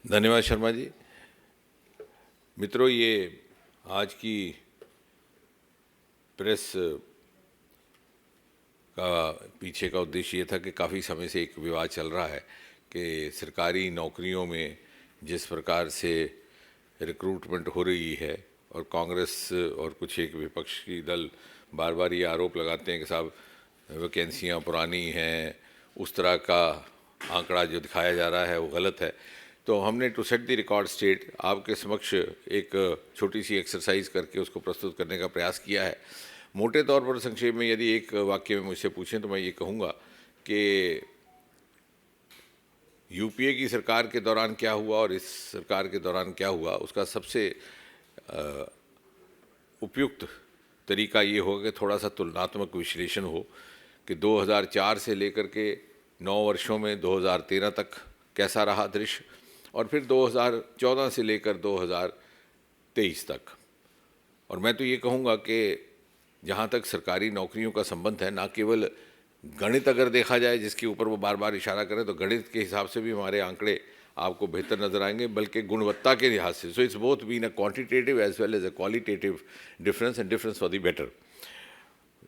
धन्यवाद शर्मा जी। मित्रों, ये आज की प्रेस का पीछे का उद्देश्य ये था कि काफ़ी समय से एक विवाद चल रहा है कि सरकारी नौकरियों में जिस प्रकार से रिक्रूटमेंट हो रही है और कांग्रेस और कुछ एक विपक्षी दल बार बार ये आरोप लगाते हैं कि साहब वैकेंसियाँ पुरानी हैं, उस तरह का आंकड़ा जो दिखाया जा रहा है वो गलत है। तो हमने to set the record straight आपके समक्ष एक छोटी सी एक्सरसाइज करके उसको प्रस्तुत करने का प्रयास किया है। मोटे तौर पर संक्षेप में यदि एक वाक्य में मुझसे पूछें तो मैं ये कहूँगा कि यूपीए की सरकार के दौरान क्या हुआ और इस सरकार के दौरान क्या हुआ, उसका सबसे उपयुक्त तरीका ये होगा कि थोड़ा सा तुलनात्मक विश्लेषण हो कि 2004 से लेकर के 9 वर्षों में 2013 तक कैसा रहा दृश्य और फिर 2014 से लेकर 2023 तक। और मैं तो ये कहूँगा कि जहाँ तक सरकारी नौकरियों का संबंध है, ना केवल गणित अगर देखा जाए जिसके ऊपर वो बार बार इशारा करें तो गणित के हिसाब से भी हमारे आंकड़े आपको बेहतर नज़र आएंगे, बल्कि गुणवत्ता के लिहाज से। So it's both been a quantitative as well as a qualitative difference and difference for the better.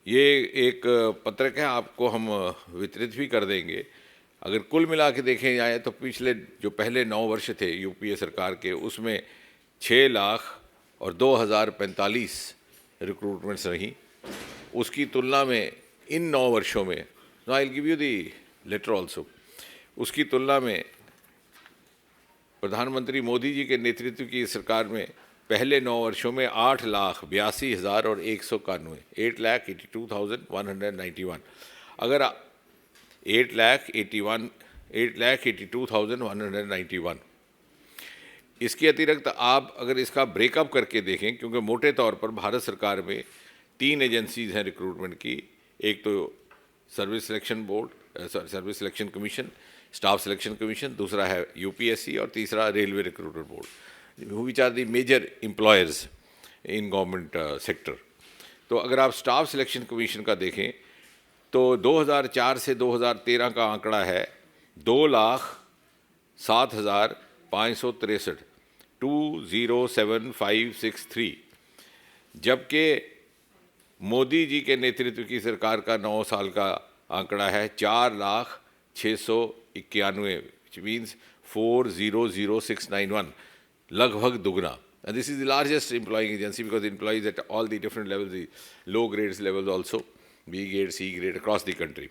ये एक पत्रक है, आपको हम वितरित भी कर देंगे। अगर कुल मिला के देखें जाए तो पिछले जो पहले 9 वर्ष थे यूपीए सरकार के, उसमें 6 लाख और 2045 रिक्रूटमेंट्स रहीं। उसकी तुलना में इन 9 वर्षों में, I will give you the letter also, उसकी तुलना में प्रधानमंत्री मोदी जी के नेतृत्व की सरकार में पहले 9 वर्षों में 8,82,000 और 191 8,82,191। अगर 8,82,191, इसके अतिरिक्त आप अगर इसका ब्रेकअप करके देखें, क्योंकि मोटे तौर पर भारत सरकार में 3 एजेंसीज हैं रिक्रूटमेंट की। एक तो service selection board, service selection commission, staff selection commission, दूसरा है यूपीएससी और तीसरा railway recruitment board, which are the major employers in government sector. तो अगर आप स्टाफ सिलेक्शन कमीशन का देखें तो 2004 से 2013 का आंकड़ा है 2,07,563, 2,07,563, जबकि मोदी जी के नेतृत्व की सरकार का 9 साल का आंकड़ा है 4,06,91, विच मीन्स 4,00691, लगभग दुगना। And this is the largest employing agency because it employs at all the different levels, the low grades levels also, B grade, C grade, across the country.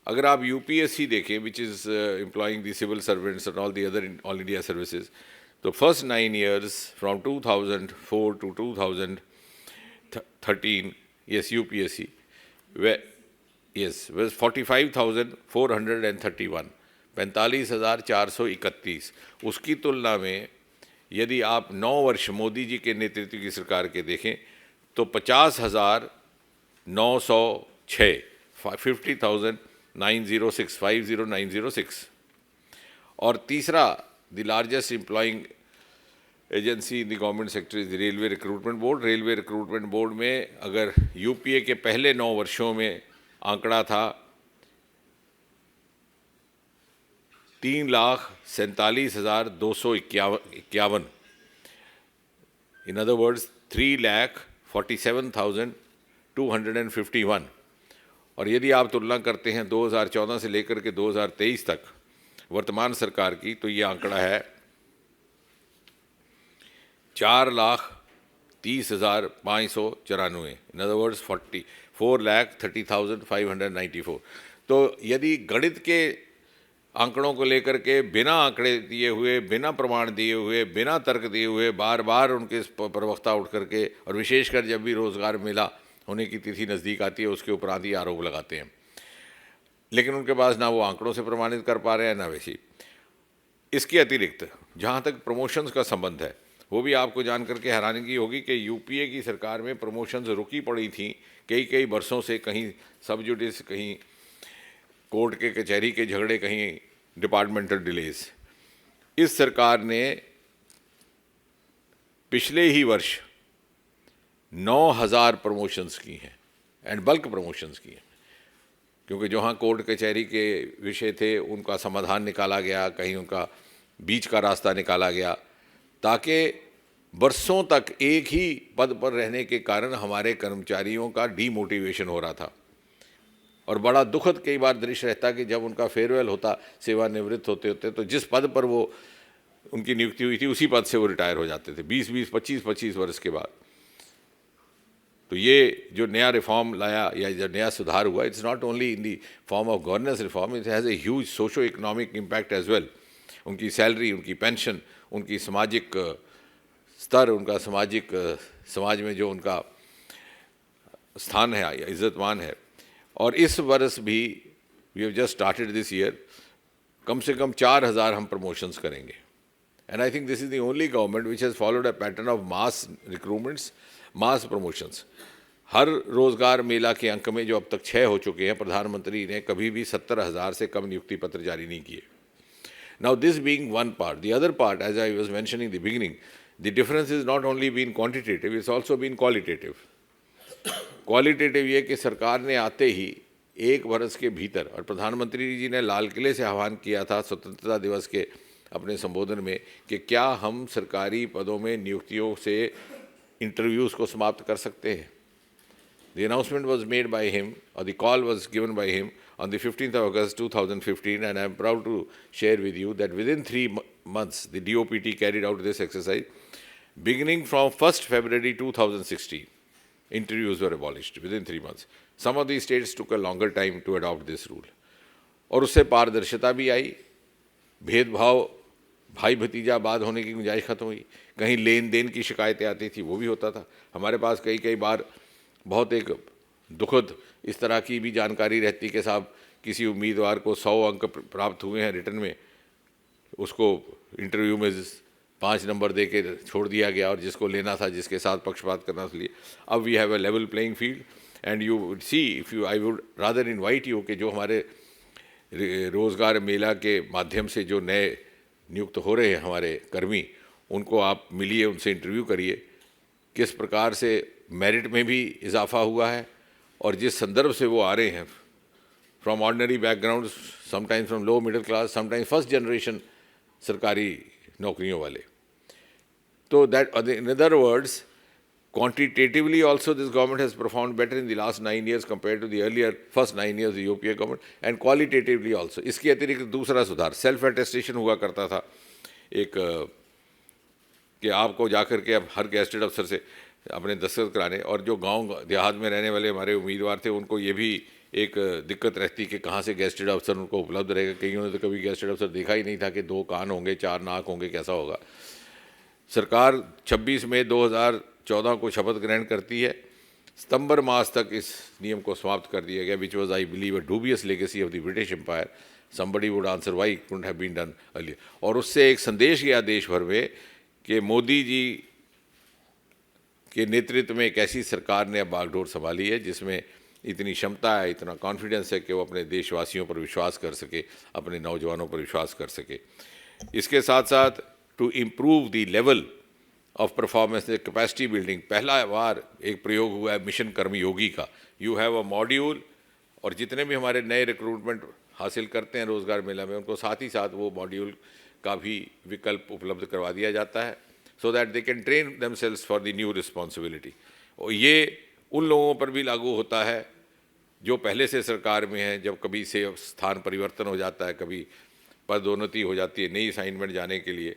अगर आप यूपीएससी देखें, which is employing the civil servants and all the other all India services, तो first 9 years from 2004 to 2013, yes, UPSC, yes, was 45,431, 45,431। उसकी तुलना में यदि आप 9 वर्ष मोदी जी के नेतृत्व की सरकार के देखें तो 50,906, 50,906, और तीसरा the largest employing agency in the government sector is the railway recruitment board. Railway recruitment board में अगर यूपीए के पहले 9 वर्षों में आंकड़ा था 3,47,251, इन अदर वर्ड्स 3,47,251। और यदि आप तुलना करते हैं 2014 से लेकर के 2023 तक वर्तमान सरकार की, तो ये आंकड़ा है 4,30,594, इन अदर वर्ड्स 4,30,594। तो यदि गणित के आंकड़ों को लेकर के बिना आंकड़े दिए हुए, बिना प्रमाण दिए हुए, बिना तर्क दिए हुए बार बार उनके प्रवक्ता उठ करके, और विशेषकर जब भी रोज़गार मेला होने की तिथि नज़दीक आती है उसके उपरांत ही आरोप लगाते हैं, लेकिन उनके पास ना वो आंकड़ों से प्रमाणित कर पा रहे हैं ना वैसी। इसके अतिरिक्त जहाँ तक प्रमोशंस का संबंध है, वो भी आपको जान करके हैरानगी होगी कि यूपीए की सरकार में प्रमोशंस रुकी पड़ी थी कई वर्षों से, कहीं सब जुडिस, कहीं कोर्ट के कचहरी के झगड़े, कहीं डिपार्टमेंटल डिलेज। इस सरकार ने पिछले ही वर्ष 9,000 प्रमोशंस की हैं एंड बल्क प्रमोशंस की हैं, क्योंकि जहाँ कोर्ट कचहरी के विषय थे उनका समाधान निकाला गया, कहीं उनका बीच का रास्ता निकाला गया, ताकि बरसों तक एक ही पद पर रहने के कारण हमारे कर्मचारियों का डीमोटिवेशन हो रहा था। और बड़ा दुखद कई बार दृश्य रहता कि जब उनका फेयरवेल होता, सेवानिवृत्त होते होते, तो जिस पद पर वो उनकी नियुक्ति हुई थी उसी पद से वो रिटायर हो जाते थे 20-20, 25-25 वर्ष के बाद। तो ये जो नया रिफॉर्म लाया या जो नया सुधार हुआ, it's not only in the form of governance reform, it has a huge socio economic impact as well. उनकी सैलरी, उनकी पेंशन, उनकी सामाजिक स्तर, उनका सामाजिक समाज में जो उनका स्थान है या इज्जतमान है। और इस वर्ष भी we have just started this year, कम से कम 4000 हम प्रमोशंस करेंगे। And I think this is the only government which has followed a pattern of mass recruitments, mass promotions. हर रोजगार मेला के अंक में जो अब तक 6 हो चुके हैं, प्रधानमंत्री ने कभी भी 70,000 से कम नियुक्ति पत्र जारी नहीं किए। Now this being one part, the other part, as I was mentioning the beginning, the difference is not only been quantitative, it's also been qualitative. Qualitative ये कि सरकार ने आते ही एक वर्ष के भीतर, और प्रधानमंत्री जी ने लाल किले से आह्वान किया था स्वतंत्रता दिवस के अपने संबोधन में कि क्या हम सरकारी पदों में नियुक्तियों से इंटरव्यूज़ को समाप्त कर सकते हैं। The announcement was made by him, or the call was given by him on the 15th of August 2015, and I am proud to share with you that within 3 months, the DOPT carried out this exercise. Beginning from 1st February 2016, interviews were abolished within 3 months. Some of these states took a longer time to adopt this rule. और उससे पारदर्शिता भी आई, भेदभाव, भाई भतीजावाद होने की गुंजाइश खत्म हुई। कहीं लेन देन की शिकायतें आती थी, वो भी होता था। हमारे पास कई बार बहुत एक दुखद इस तरह की भी जानकारी रहती कि साहब किसी उम्मीदवार को 100 अंक प्राप्त हुए हैं रिटर्न में, उसको इंटरव्यू में 5 नंबर दे के छोड़ दिया गया, और जिसको लेना था, जिसके साथ पक्षपात करना था लिए। अब we have a level playing field and you would see, if you, I would rather invite you कि जो हमारे रोज़गार मेला के माध्यम से जो नए नियुक्त हो रहे हैं हमारे कर्मी, उनको आप मिलिए, उनसे इंटरव्यू करिए, किस प्रकार से मेरिट में भी इजाफा हुआ है, और जिस संदर्भ से वो आ रहे हैं, from ordinary background, sometimes from low middle class, sometimes first generation सरकारी नौकरियों वाले। तो that, in other words, quantitatively also this government has performed better in the last 9 years compared to the earlier first 9 years of the UPA government, and qualitatively also। इसके अतिरिक्त दूसरा सुधार, self attestation हुआ करता था एक, कि आपको जाकर के अब हर गेस्टेड अफसर से अपने दस्तखत कराने, और जो गांव देहात में रहने वाले हमारे उम्मीदवार थे उनको ये भी एक दिक्कत रहती कि कहाँ से गेस्टेड अफसर उनको उपलब्ध रहेगा। कईयों ने तो कभी गेस्टेड अफसर देखा ही नहीं था कि 2 कान होंगे, 4 नाक होंगे, कैसा होगा। सरकार 26 मई 2014 को शपथ ग्रहण करती है। सितंबर मास तक इस नियम को समाप्त कर दिया गया, which was I believe a dubious legacy of the British empire. Somebody would answer why couldn't have been done earlier. और उससे एक संदेश गया देश भर में कि मोदी जी के नेतृत्व में एक ऐसी सरकार ने अब बागडोर संभाली है जिसमें इतनी क्षमता है, इतना कॉन्फिडेंस है कि वो अपने देशवासियों पर विश्वास कर सके, अपने नौजवानों पर विश्वास कर सके। इसके साथ साथ to improve the level of performance, capacity building, पहला बार एक प्रयोग हुआ है मिशन कर्मयोगी का। यू हैव अ मॉड्यूल, और जितने भी हमारे नए रिक्रूटमेंट हासिल करते हैं रोज़गार मेला में, उनको साथ ही साथ वो मॉड्यूल का भी विकल्प उपलब्ध करवा दिया जाता है, so that they can train themselves for the new responsibility. और ये उन लोगों पर भी लागू होता है जो पहले से सरकार में हैं। जब कभी से स्थान परिवर्तन हो जाता है, कभी पदोन्नति हो जाती है नई असाइनमेंट जाने के लिए,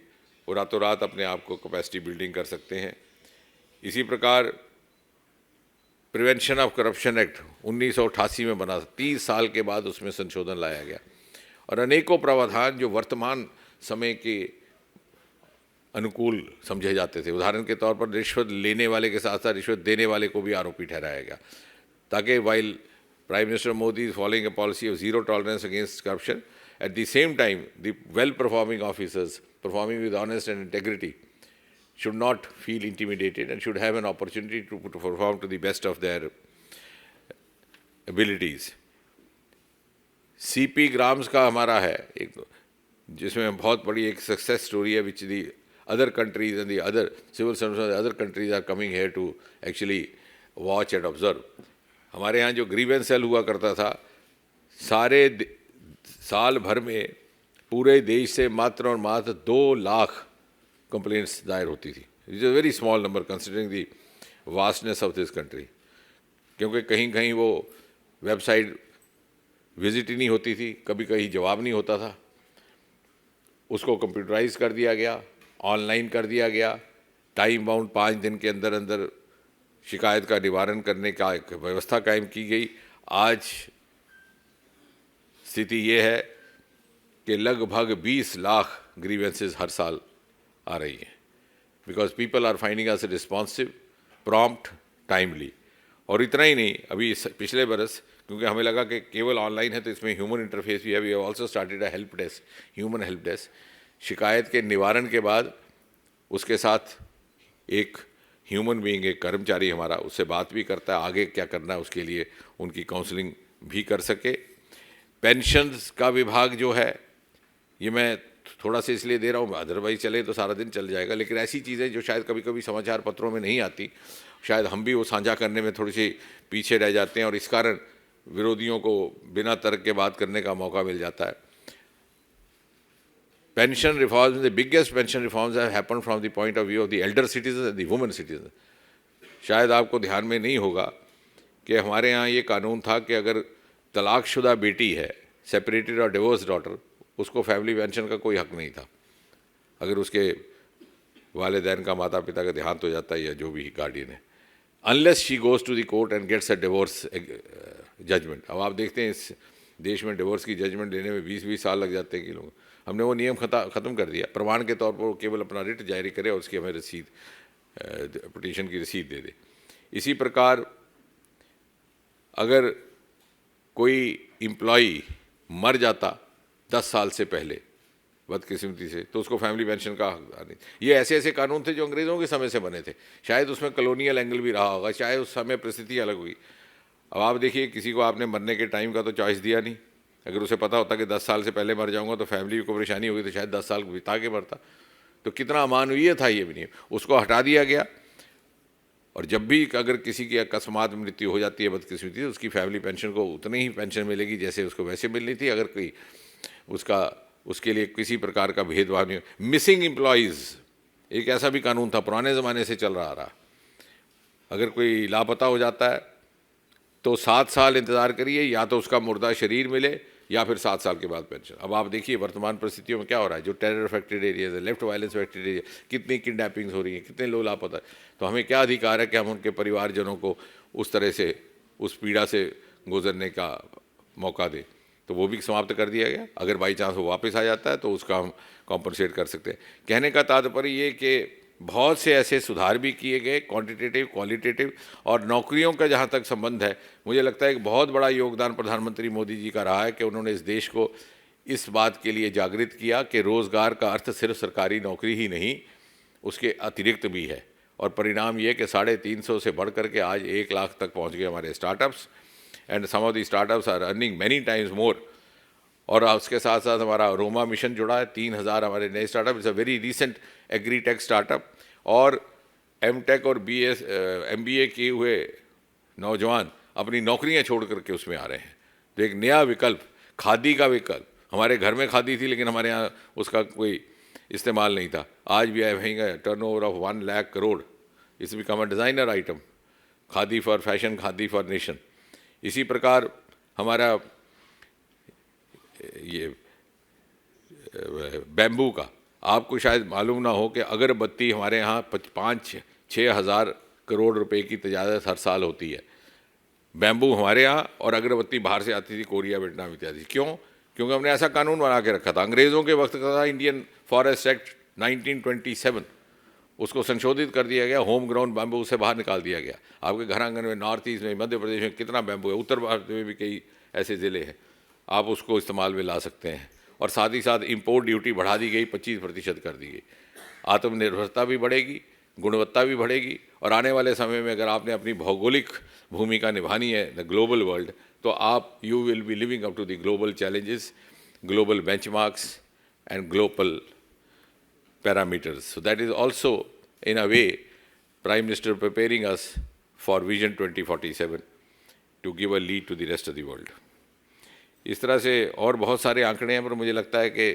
वो रातों रात अपने आप को कैपेसिटी बिल्डिंग कर सकते हैं। इसी प्रकार प्रिवेंशन ऑफ करप्शन एक्ट 1988 में बना, 30 साल के बाद उसमें संशोधन लाया गया, और अनेकों प्रावधान जो वर्तमान समय के अनुकूल समझे जाते थे। उदाहरण के तौर पर रिश्वत लेने वाले के साथ साथ रिश्वत देने वाले को भी आरोपी ठहराया गया, ताकि while prime minister Modi is following a policy of zero tolerance against corruption, at the same time the well performing officers performing with honest and integrity should not feel intimidated and should have an opportunity to perform to the best of their abilities। CP grams का हमारा है एक, जिसमें बहुत बड़ी एक success story है, which the other countries and the other civil service of other countries are coming here to actually watch and observe. हमारे यहाँ जो ग्रीवेंस सेल हुआ करता था, सारे साल भर में पूरे देश से मात्र और मात्र 2 लाख कंप्लेंट्स दायर होती थी। It is a very small number considering the vastness of this country. क्योंकि कहीं कहीं वो वेबसाइट विजिट ही नहीं होती थी, कभी कहीं जवाब नहीं होता था, उसको कंप्यूटराइज कर दिया गया, ऑनलाइन कर दिया गया, टाइम बाउंड 5 दिन के अंदर अंदर शिकायत का निवारण करने का एक व्यवस्था कायम की गई। आज स्थिति ये है कि लगभग 20 लाख ग्रीवेंसेस हर साल आ रही हैं, because people are finding us responsive, prompt, timely. और इतना ही नहीं, अभी पिछले बरस क्योंकि हमें लगा कि केवल ऑनलाइन है तो इसमें ह्यूमन इंटरफेस भी है, we have also started a help desk, human help desk. शिकायत के निवारण के बाद उसके साथ एक ह्यूमन बीइंग, एक कर्मचारी हमारा उससे बात भी करता है, आगे क्या करना है उसके लिए उनकी काउंसलिंग भी कर सके। पेंशन्स का विभाग जो है, ये मैं थोड़ा सा इसलिए दे रहा हूँ, अदरवाइज चले तो सारा दिन चल जाएगा, लेकिन ऐसी चीज़ें जो शायद कभी कभी समाचार पत्रों में नहीं आती, शायद हम भी वो साझा करने में थोड़ी सी पीछे रह जाते हैं और इस कारण विरोधियों को बिना तर्क के बात करने का मौका मिल जाता है। Pension reforms, the biggest pension reforms have happened from the point of view of the Elder citizen and the women citizen. शायद आपको ध्यान में नहीं होगा कि हमारे यहाँ ये कानून था कि अगर तलाकशुदा बेटी है, सेपरेटेड और डिवोर्स डॉटर, उसको फैमिली पेंशन का कोई हक नहीं था अगर उसके वालिदैन का, माता पिता का देहांत हो जाता है या जो भी गार्डियन है, unless she goes to the court and gets a divorce judgment. अब आप देखते हैं इस देश में डिवोर्स की जजमेंट लेने में 20-20 साल लग जाते हैं कि लोग, हमने वो नियम ख़त्म कर दिया। प्रमाण के तौर पर वो केवल अपना रिट जारी करे और उसकी हमें रसीद, पिटीशन की रसीद दे दे। इसी प्रकार अगर कोई एम्प्लॉई मर जाता 10 साल से पहले बदकिस्मती से, तो उसको फैमिली पेंशन का हकदार नहीं। ये ऐसे ऐसे कानून थे जो अंग्रेज़ों के समय से बने थे, शायद उसमें कॉलोनियल एंगल भी रहा होगा, शायद उस समय परिस्थिति अलग हुई। अब आप देखिए, किसी को आपने मरने के टाइम का तो चॉइस दिया नहीं, अगर उसे पता होता कि 10 साल से पहले मर जाऊंगा तो फैमिली को परेशानी होगी, तो शायद 10 साल बिता के मरता। तो कितना अमानवीय था ये भी नहीं, उसको हटा दिया गया। और जब भी अगर किसी की अकस्मात मृत्यु हो जाती है बदकिस्मती, तो उसकी फैमिली पेंशन को उतनी ही पेंशन मिलेगी जैसे उसको वैसे मिलनी थी, अगर कोई उसके लिए किसी प्रकार का भेदभाव नहीं। मिसिंग एम्प्लॉयज़ एक ऐसा भी कानून था, पुराने ज़माने से चल रहा। अगर कोई लापता हो जाता है तो 7 साल इंतज़ार करिए, या तो उसका मुर्दा शरीर मिले या फिर 7 साल के बाद पेंशन। अब आप देखिए वर्तमान परिस्थितियों में क्या हो रहा है, जो टेरर अफेक्टेड एरियाज है, लेफ्ट वायलेंस अफेक्टेड एरिया, कितनी किडनैपिंग्स हो रही हैं, कितने लोग लापता है। तो हमें क्या अधिकार है कि हम उनके परिवारजनों को उस तरह से उस पीड़ा से गुजरने का मौका दें। तो वो भी समाप्त कर दिया गया। अगर बाई चांस वो वापस आ जाता है तो उसका हम कॉम्पनसेट कर सकते हैं। कहने का तात्पर्य ये कि बहुत से ऐसे सुधार भी किए गए, क्वांटिटेटिव, क्वालिटेटिव। और नौकरियों का जहाँ तक संबंध है, मुझे लगता है एक बहुत बड़ा योगदान प्रधानमंत्री मोदी जी का रहा है कि उन्होंने इस देश को इस बात के लिए जागृत किया कि रोज़गार का अर्थ सिर्फ सरकारी नौकरी ही नहीं, उसके अतिरिक्त भी है। और परिणाम ये कि 350 से बढ़ कर के आज 1 लाख तक पहुँच गए हमारे startups, and some of the startups are earning many times more. और उसके साथ साथ हमारा रोमा मिशन जुड़ा है, 3000 हमारे नए startup. It's a very recent agri tech startup. और एमटेक और MBA किए हुए नौजवान अपनी नौकरियां छोड़ करके उसमें आ रहे हैं। तो एक नया विकल्प, खादी का विकल्प। हमारे घर में खादी थी लेकिन हमारे यहाँ उसका कोई इस्तेमाल नहीं था। आज भी है turnover of 1 lakh crore. It's become a designer item, khadi for fashion, khadi for nation. इसी प्रकार हमारा ये बैम्बू का, आपको शायद मालूम ना हो कि अगरबत्ती हमारे यहाँ 5-6 हज़ार करोड़ रुपए की तजारत हर साल होती है। बैम्बू हमारे यहाँ और अगरबत्ती बाहर से आती थी, कोरिया, वियतनाम इत्यादि। क्यों? क्योंकि हमने ऐसा कानून बना के रखा था। अंग्रेज़ों के वक्त का था इंडियन फॉरेस्ट एक्ट 1927, उसको संशोधित कर दिया गया, होम ग्राउंड बैम्बू से बाहर निकाल दिया गया। आपके घर आंगन में नॉर्थ ईस्ट में, मध्य प्रदेश में कितना बैम्बू है, उत्तर भारत में भी कई ऐसे ज़िले हैं, आप उसको इस्तेमाल में ला सकते हैं। और साथ ही साथ इंपोर्ट ड्यूटी बढ़ा दी गई, 25% कर दी गई। आत्मनिर्भरता भी बढ़ेगी, गुणवत्ता भी बढ़ेगी। और आने वाले समय में अगर आपने अपनी भौगोलिक भूमिका निभानी है द ग्लोबल वर्ल्ड, तो आप you will be living up to the global challenges, global benchmarks and global parameters. So that is also, in a way, Prime Minister preparing us for Vision 2047 to give a lead to the rest of the world. इस तरह से और बहुत सारे आंकड़े हैं, पर मुझे लगता है कि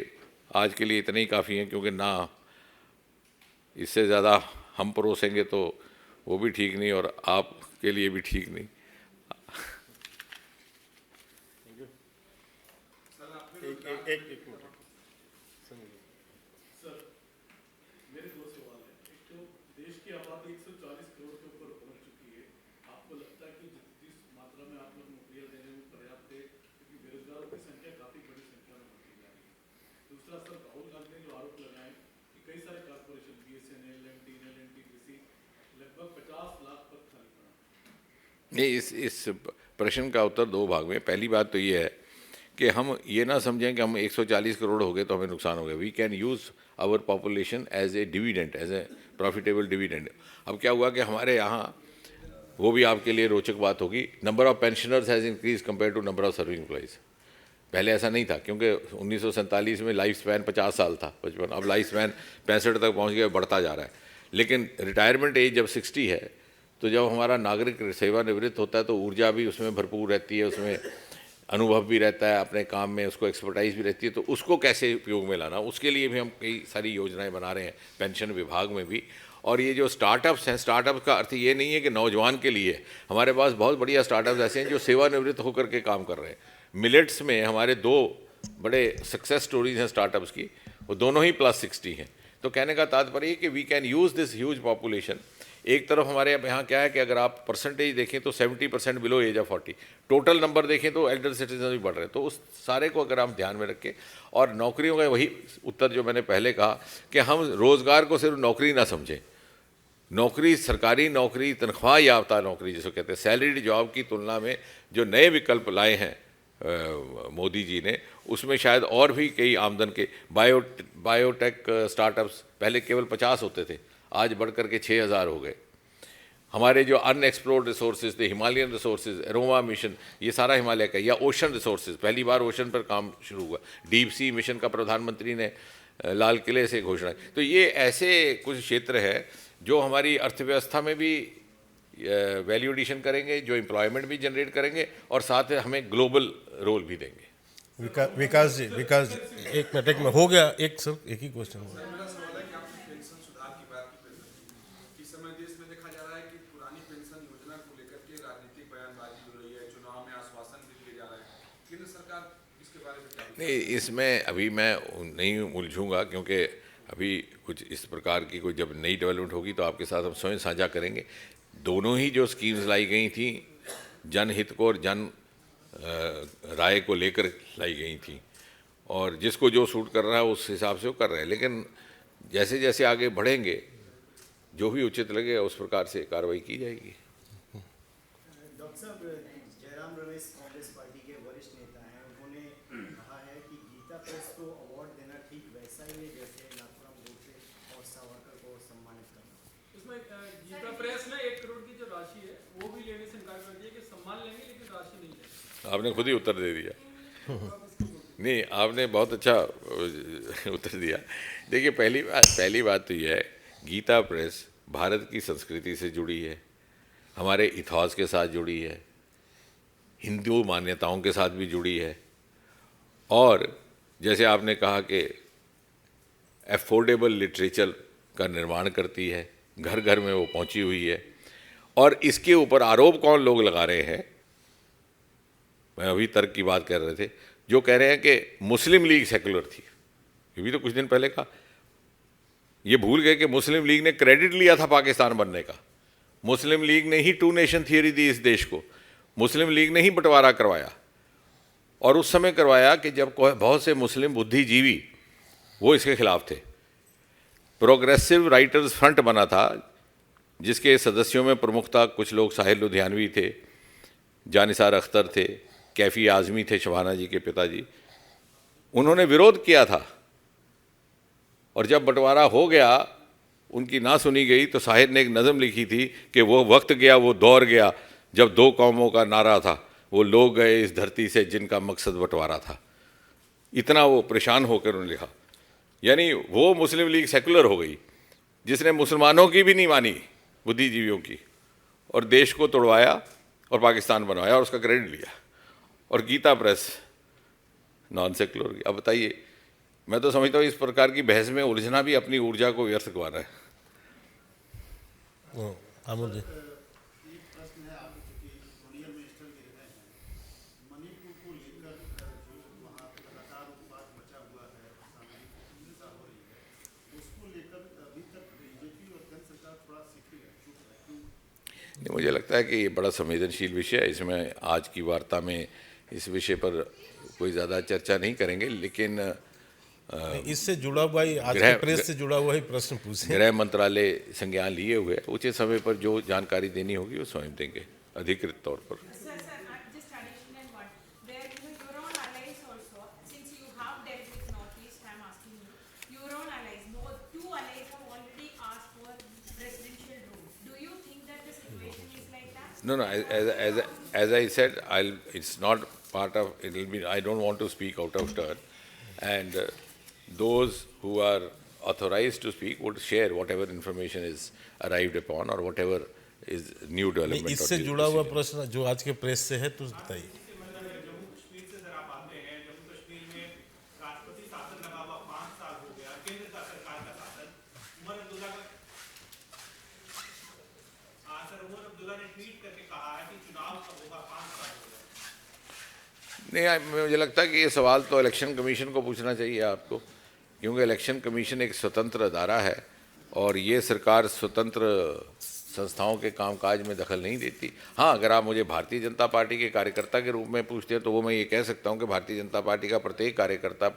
आज के लिए इतने ही काफ़ी हैं, क्योंकि ना इससे ज़्यादा हम परोसेंगे तो वो भी ठीक नहीं और आपके लिए भी ठीक नहीं। मेरे दो सवाल हैं। एक तो देश की आबादी 140 करोड़ के ऊपर पहुंच चुकी है। आपको लगता है कि जिस मात्रा में आप लोग नौकरियां दे रहे हैं वो पर्याप्त है? क्योंकि बेरोजगारों की संख्या काफी बड़ी संख्या में बढ़ती जा रही है। दूसरा, सर, राहुल गांधी ने जो आरोप लगाए कि कई सारे कॉर्पोरेशन BSNL, LNT, NTPC लगभग 50 लाख पद खाली पड़ा। नहीं, इस प्रश्न का उत्तर दो भाग में। पहली बात तो ये है कि हम ये ना समझें कि हम 140 करोड़ हो गए तो हमें नुकसान हो गया। We can use our population as a dividend, as a profitable dividend. अब क्या हुआ कि हमारे यहाँ, वो भी आपके लिए रोचक बात होगी, number of pensioners has increase compare to number of serving employees. पहले ऐसा नहीं था, क्योंकि 1947 में लाइफ स्पैन 50 साल था, 55। अब लाइफ स्पैन 65 तक पहुँच गया, बढ़ता जा रहा है। लेकिन रिटायरमेंट एज जब 60 है, तो जब हमारा नागरिक सेवानिवृत्त होता है तो ऊर्जा भी उसमें भरपूर रहती है, उसमें अनुभव भी रहता है, अपने काम में उसको एक्सपर्टाइज भी रहती है। तो उसको कैसे उपयोग में लाना, उसके लिए भी हम कई सारी योजनाएं बना रहे हैं, पेंशन विभाग में भी। और ये जो स्टार्टअप्स हैं, स्टार्टअप का अर्थ ये नहीं है कि नौजवान के लिए। हमारे पास बहुत बढ़िया स्टार्टअप्स ऐसे हैं जो सेवानिवृत्त होकर के काम कर रहे हैं। मिलेट्स में हमारे दो बड़े सक्सेस स्टोरीज हैं स्टार्टअप्स की, वो दोनों ही +60 हैं। तो कहने का तात्पर्य है कि we can use this huge population. एक तरफ हमारे यहाँ क्या है कि अगर आप परसेंटेज देखें तो 70% below age of 40, total number देखें तो एल्डर सिटीजन भी बढ़ रहे हैं। तो उस सारे को अगर हम ध्यान में रखें, और नौकरियों का वही उत्तर जो मैंने पहले कहा कि हम रोज़गार को सिर्फ नौकरी ना समझें। नौकरी, सरकारी नौकरी, तनख्वाह याफ्ता नौकरी जिसको कहते हैं, सैलरीड जॉब की तुलना में जो नए विकल्प लाए हैं मोदी जी ने, उसमें शायद और भी कई आमदन के बायोटेक स्टार्टअप्स पहले केवल 50 होते थे, आज बढ़ कर के 6000 हो गए। हमारे जो अनएक्सप्लोर्ड रिसोर्सेज थे, हिमालयन रिसोर्सेज, एरोमा मिशन, ये सारा हिमालय का, या ओशन रिसोर्सेज, पहली बार ओशन पर काम शुरू हुआ। डीप सी मिशन का प्रधानमंत्री ने लाल किले से घोषणा। तो ये ऐसे कुछ क्षेत्र है जो हमारी अर्थव्यवस्था में भी वैल्यू एडिशन करेंगे, जो एम्प्लॉयमेंट भी जनरेट करेंगे, और साथ में हमें ग्लोबल रोल भी देंगे। विकास जी, एक मिनट हो गया, एक ही क्वेश्चन हो गया। मेरा सवाल है कि आपने पेंशन सुधार की बात की। इस समय देश में देखा जा रहा है कि पुरानी पेंशन योजना को लेकर के राजनीतिक बयानबाजी हो रही है, चुनाव में आश्वासन भी दिए जा रहे हैं। केंद्र सरकार इसके बारे में क्या? नहीं, इसमें अभी मैं नहीं उलझूंगा, क्योंकि अभी कुछ इस प्रकार की कोई जब नई डेवलपमेंट होगी तो आपके साथ हम स्वयं साझा करेंगे। दोनों ही जो स्कीम्स लाई गई थी, जनहित को और जन राय को लेकर लाई गई थी, और जिसको जो सूट कर रहा है उस हिसाब से वो कर रहे हैं। लेकिन जैसे जैसे आगे बढ़ेंगे, जो भी उचित लगे उस प्रकार से कार्रवाई की जाएगी। डॉक्टर साहब, जयराम रमेश कांग्रेस पार्टी के वरिष्ठ नेता हैं, उन्होंने कहा है कि गीता प्रेस को अवार्ड देना ठीक वैसा ही है जैसे नाथुराम गोडसे और सावरकर को सम्मानित करना। इसमें गीता प्रेस ने 1 करोड़ की जो राशि है वो भी लेने से इनकार कर दिया कि सम्मान लेंगे लेकिन राशि नहीं लेंगे। आपने खुद ही उत्तर दे दिया। नहीं, आपने बहुत अच्छा उत्तर दिया। देखिए, पहली बात तो यह है, गीता प्रेस भारत की संस्कृति से जुड़ी है, हमारे इतिहास के साथ जुड़ी है, हिंदू मान्यताओं के साथ भी जुड़ी है, और जैसे आपने कहा कि अफोर्डेबल लिटरेचर का निर्माण करती है, घर घर में वो पहुंची हुई है। और इसके ऊपर आरोप कौन लोग लगा रहे हैं, मैं अभी तर्क की बात कर रहे थे, जो कह रहे हैं कि मुस्लिम लीग सेकुलर थी। ये भी तो कुछ दिन पहले कहा। ये भूल गए कि मुस्लिम लीग ने क्रेडिट लिया था पाकिस्तान बनने का। मुस्लिम लीग ने ही 2 नेशन थियरी दी इस देश को। मुस्लिम लीग ने ही बंटवारा करवाया, और उस समय करवाया कि जब बहुत से मुस्लिम बुद्धिजीवी वो इसके खिलाफ थे। प्रोग्रेसिव राइटर्स फ्रंट बना था, जिसके सदस्यों में प्रमुखता कुछ लोग साहिल लुधियानवी थे, जानिसार अख्तर थे, कैफी आज़मी थे, शबाना जी के पिताजी। उन्होंने विरोध किया था, और जब बंटवारा हो गया, उनकी ना सुनी गई, तो साहिर ने एक नज़म लिखी थी कि वो वक्त गया, वो दौर गया, जब 2 कौमों का नारा था, वो लोग गए इस धरती से जिनका मकसद बंटवारा था। इतना वो परेशान होकर उन्होंने लिखा। यानी वो मुस्लिम लीग सेकुलर हो गई, जिसने मुसलमानों की भी नहीं मानी, बुद्धिजीवियों की, और देश को तोड़वाया और पाकिस्तान बनवाया और उसका क्रेडिट लिया। और गीता प्रेस नॉन सेकुलर। अब बताइए, मैं तो समझता हूँ इस प्रकार की बहस में उलझना भी अपनी ऊर्जा को व्यर्थ करवा रहा है। आमोद जी, एक प्रश्न है आप चूंकि कॉलोनियल मिनिस्टर के रहे हैं, मणिपुर को लेकर जो वहाँ लगातार उत्पात मचा हुआ है, सामाजिक हिंसा हो रही है, उसको लेकर अभी तक बीजेपी और केंद्र सरकार थोड़ा सीखी है, चुप है, क्यों? नहीं, मुझे लगता है कि ये बड़ा संवेदनशील विषय है। इसमें आज की वार्ता में इस विषय पर कोई ज़्यादा चर्चा नहीं करेंगे, लेकिन इससे जुड़ा हुआ ही आज के प्रेस से जुड़ा हुआ ही प्रश्न पूछे। गृह मंत्रालय संज्ञान लिए हुए है, उचित समय पर जो जानकारी देनी होगी वो स्वयं देंगे अधिकृत तौर पर। Sir, just additional one. There, your own allies also, since you have dealt with Northeast, I am asking you, your own allies, two allies have already asked for presidential rule. Do you think that the situation is like that? No, as I said, it's not part of, it'll be, I don't want to speak out of turn, and those who are authorized to speak would share whatever information is arrived upon or whatever is new development. or इससे new जुड़ा हुआ decision. प्रश्न जो आज के press से है तो बताइए। जम्मू कश्मीर से सर आप आते हैं, जम्मू कश्मीर में राष्ट्रपति शासन लगा हुआ 5 साल हो गया, केंद्र का सरकार का शासन, उमर अब्दुल्ला ने ट्वीट करके कहा है कि चुनाव कब होगा, 5 साल हो गए। नहीं, मुझे लगता है कि ये सवाल तो इलेक्शन कमीशन को पूछना चाहिए आपको, क्योंकि इलेक्शन कमीशन एक स्वतंत्र अदारा है और ये सरकार स्वतंत्र संस्थाओं के कामकाज में दखल नहीं देती। हाँ, अगर आप मुझे भारतीय जनता पार्टी के कार्यकर्ता के रूप में पूछते हैं तो वो मैं ये कह सकता हूँ कि भारतीय जनता पार्टी का प्रत्येक कार्यकर्ता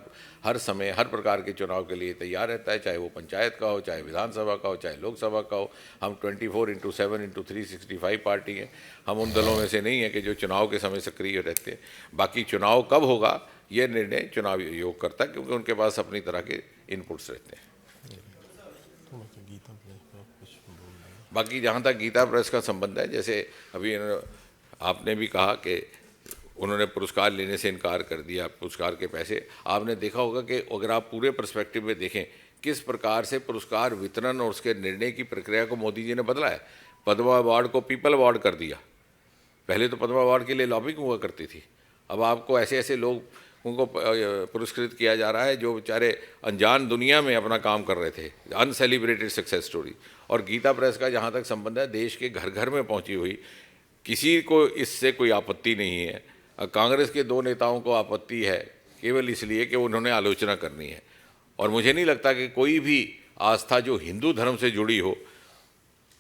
हर समय हर प्रकार के चुनाव के लिए तैयार रहता है, चाहे वो पंचायत का हो, चाहे विधानसभा का हो, चाहे लोकसभा का हो। हम 24/7/365 पार्टी हैं। हम उन दलों में से नहीं हैं कि जो चुनाव के समय सक्रिय रहते हैं। बाकी चुनाव कब होगा ये निर्णय चुनाव आयोग करता है, क्योंकि उनके पास अपनी तरह के इनपुट्स रहते हैं। बाकी जहाँ तक गीता प्रेस का संबंध है, जैसे अभी आपने भी कहा कि उन्होंने पुरस्कार लेने से इनकार कर दिया, पुरस्कार के पैसे, आपने देखा होगा कि अगर आप पूरे पर्सपेक्टिव में देखें किस प्रकार से पुरस्कार वितरण और उसके निर्णय की प्रक्रिया को मोदी जी ने बदला है। पद्म अवार्ड को पीपल अवार्ड कर दिया। पहले तो पद्म अवार्ड के लिए लॉबिंग हुआ करती थी, अब आपको ऐसे ऐसे लोग उनको पुरस्कृत किया जा रहा है जो बेचारे अनजान दुनिया में अपना काम कर रहे थे, अनसेलिब्रेटेड सक्सेस स्टोरी। और गीता प्रेस का जहाँ तक संबंध है, देश के घर घर में पहुँची हुई, किसी को इससे कोई आपत्ति नहीं है। कांग्रेस के 2 नेताओं को आपत्ति है केवल इसलिए कि उन्होंने आलोचना करनी है, और मुझे नहीं लगता कि कोई भी आस्था जो हिंदू धर्म से जुड़ी हो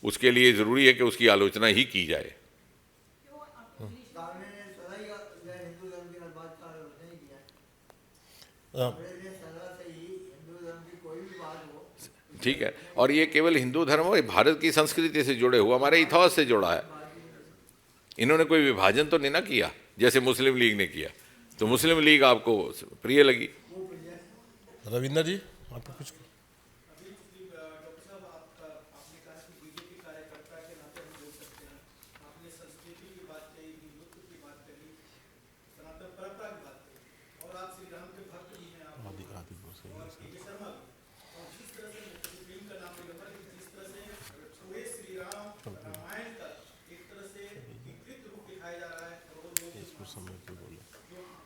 उसके लिए ज़रूरी है कि उसकी आलोचना ही की जाए। ठीक है, और ये केवल हिंदू धर्म हो, भारत की संस्कृति से जुड़े हुए, हमारे इतिहास से जुड़ा है। इन्होंने कोई विभाजन तो नहीं ना किया जैसे मुस्लिम लीग ने किया, तो मुस्लिम लीग आपको प्रिय लगी। रविंद्र जी, आपको कुछ डॉक्टर साहब, आपने कहा कि बीजेपी कार्यकर्ता के नाते हम बोल सकते हैं, आपने संस्कृति की बात कही, हिंदुत्व की बात कही, सनातन परंपरा की बात कही, और आप श्री राम के भक्त भी हैं, आप और के शर्मा भी, और जिस तरह से फिल्म का नाम लिखा था, जिस तरह से पूरे श्री राम रामायण का एक तरह से विकृत रूप दिखाया जा रहा है, और वो लोग जो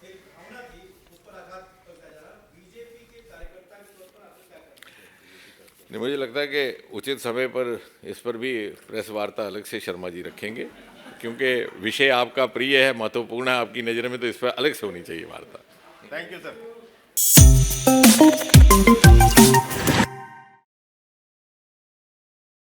एक भावना थी उस पर आघात करता जा रहा है, बीजेपी के कार्यकर्ता के तौर पर आपको क्या करना चाहिए? नहीं, मुझे लगता है कि उचित समय पर इस पर भी प्रेस वार्ता अलग से शर्मा जी रखेंगे, क्योंकि विषय आपका प्रिय है, महत्वपूर्ण है आपकी नज़र में, तो इस पर अलग से होनी चाहिए वार्ता। Thank you sir.